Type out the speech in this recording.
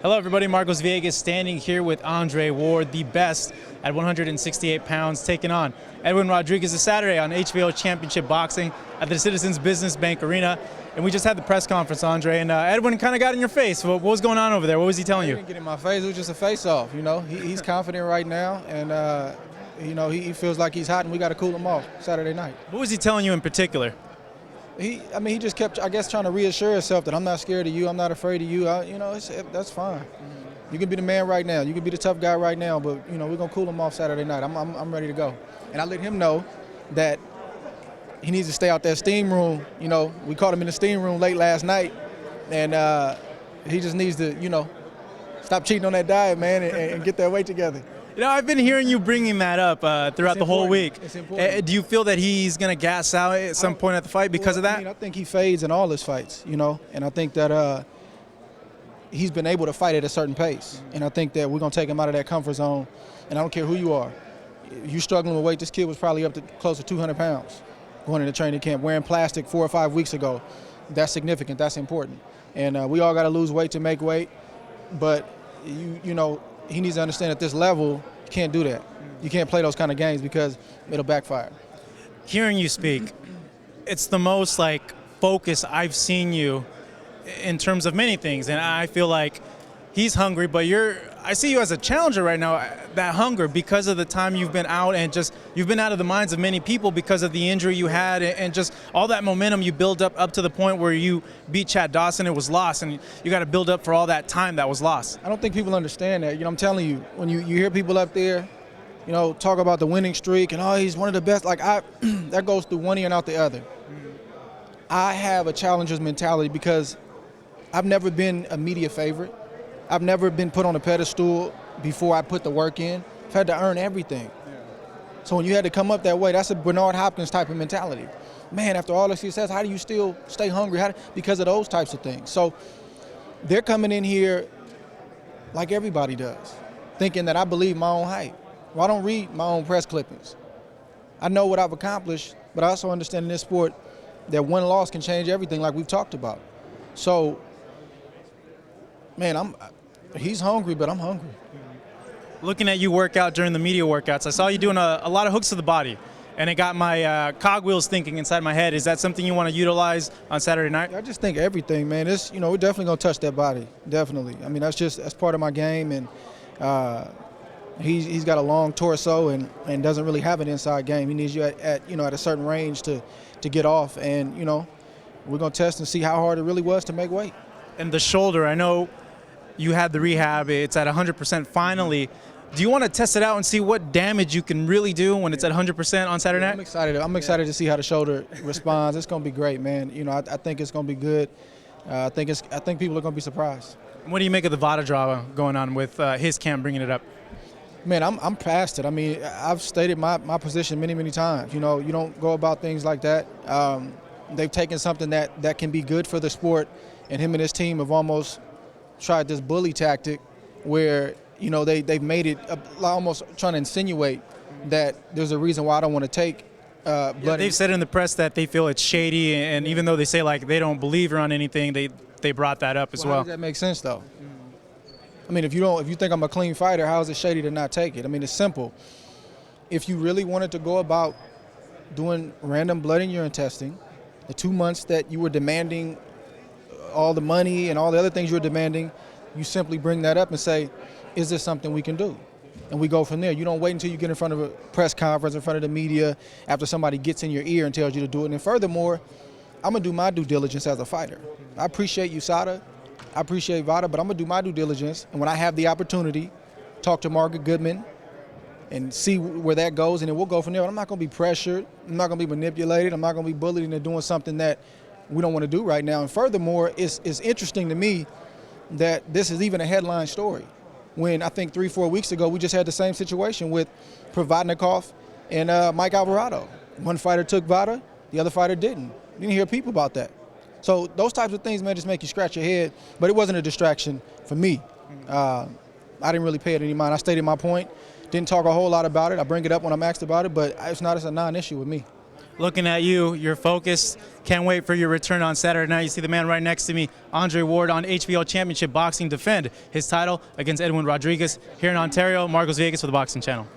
Hello everybody, Marcos Villegas standing here with Andre Ward, the best at 168 pounds, taking on Edwin Rodriguez this Saturday on HBO Championship Boxing at the Citizens Business Bank Arena. And we just had the press conference, Andre, and Edwin kind of got in your face. What was going on over there? What was he telling you? He didn't get in my face. It was just a face-off, you know. He's confident right now, and, you know, he feels like he's hot, and we got to cool him off Saturday night. What was he telling you in particular? He just kept, I guess, trying to reassure himself that I'm not scared of you, I'm not afraid of you. You know, that's fine. You can be the man right now. You can be the tough guy right now, but, you know, we're going to cool him off Saturday night. I'm ready to go. And I let him know that he needs to stay out that steam room. You know, we caught him in the steam room late last night, and he just needs to, you know, stop cheating on that diet, man, and get that weight together. You know, I've been hearing you bringing that up throughout the whole week. It's important. Do you feel that he's going to gas out at some point at the fight because of that? I mean, I think he fades in all his fights, you know, and I think that he's been able to fight at a certain pace. And I think that we're going to take him out of that comfort zone, and I don't care who you are. You struggling with weight, this kid was probably up to close to 200 pounds going into training camp, wearing plastic 4 or 5 weeks ago. That's significant. That's important. And we all got to lose weight to make weight, but, you know, he needs to understand at this level, you can't do that. You can't play those kind of games because it'll backfire. Hearing you speak, it's the most like focus I've seen you in terms of many things, and I feel like he's hungry, but I see you as a challenger right now, that hunger because of the time you've been out and just you've been out of the minds of many people because of the injury you had and just all that momentum you build up to the point where you beat Chad Dawson. It was lost, and you got to build up for all that time that was lost. I don't think people understand that. You know, I'm telling you, when you hear people up there, you know, talk about the winning streak and, oh, he's one of the best, like that goes through one ear and out the other. I have a challenger's mentality because I've never been a media favorite. I've never been put on a pedestal before I put the work in. I've had to earn everything. So when you had to come up that way, that's a Bernard Hopkins type of mentality. Man, after all the success, how do you still stay hungry? Because of those types of things. So they're coming in here like everybody does, thinking that I believe my own hype. Well, I don't read my own press clippings. I know what I've accomplished, but I also understand in this sport that one loss can change everything like we've talked about. So, man, he's hungry, but I'm hungry. Looking at you work out during the media workouts, I saw you doing a lot of hooks to the body, and it got my cogwheels thinking inside my head. Is that something you want to utilize on Saturday night? I just think everything, man. You know, we're definitely going to touch that body, definitely. I mean, that's part of my game, and he's got a long torso and doesn't really have an inside game. He needs you at a certain range to get off, and, you know, we're going to test and see how hard it really was to make weight. And the shoulder, I know you had the rehab, it's at 100% finally. Do you want to test it out and see what damage you can really do when it's at 100% on Saturday night? I'm excited. I'm excited to see how the shoulder responds. It's going to be great, man. You know, I think it's going to be good. I think people are going to be surprised. What do you make of the Vada drama going on with his camp bringing it up? Man, I'm past it. I mean, I've stated my position many times. You know, you don't go about things like that. They've taken something that can be good for the sport, and him and his team have almost tried this bully tactic where, you know, they've made it almost trying to insinuate that there's a reason why I don't want to take blood. Yeah, they've said in the press that they feel it's shady, and even though they say like they don't believe her on anything, they brought that up as well. How does that make sense though? I mean, if you think I'm a clean fighter, how is it shady to not take it? I mean, it's simple. If you really wanted to go about doing random blood and urine testing, the 2 months that you were demanding all the money and all the other things you were demanding, you simply bring that up and say, is this something we can do? And we go from there. You don't wait until you get in front of a press conference, in front of the media, after somebody gets in your ear and tells you to do it. And furthermore, I'm going to do my due diligence as a fighter. I appreciate USADA. I appreciate VADA, but I'm going to do my due diligence. And when I have the opportunity, talk to Margaret Goodman and see where that goes, and then we'll go from there. I'm not going to be pressured. I'm not going to be manipulated. I'm not going to be bullied into doing something that we don't want to do right now. And furthermore, it's interesting to me that this is even a headline story when I think 3-4 weeks ago we just had the same situation with Provodnikov and Mike Alvarado. One fighter took VADA, the other fighter didn't. You didn't hear people about that. So those types of things, man, just make you scratch your head. But it wasn't a distraction for me. I didn't really pay it any mind. I stated my point, didn't talk a whole lot about it. I bring it up when I'm asked about it, but it's a non-issue with me. Looking at you, you're focused. Can't wait for your return on Saturday night. You see the man right next to me, Andre Ward, on HVL Championship Boxing, defend his title against Edwin Rodriguez. Here in Ontario, Marcos Villegas for the Boxing Channel.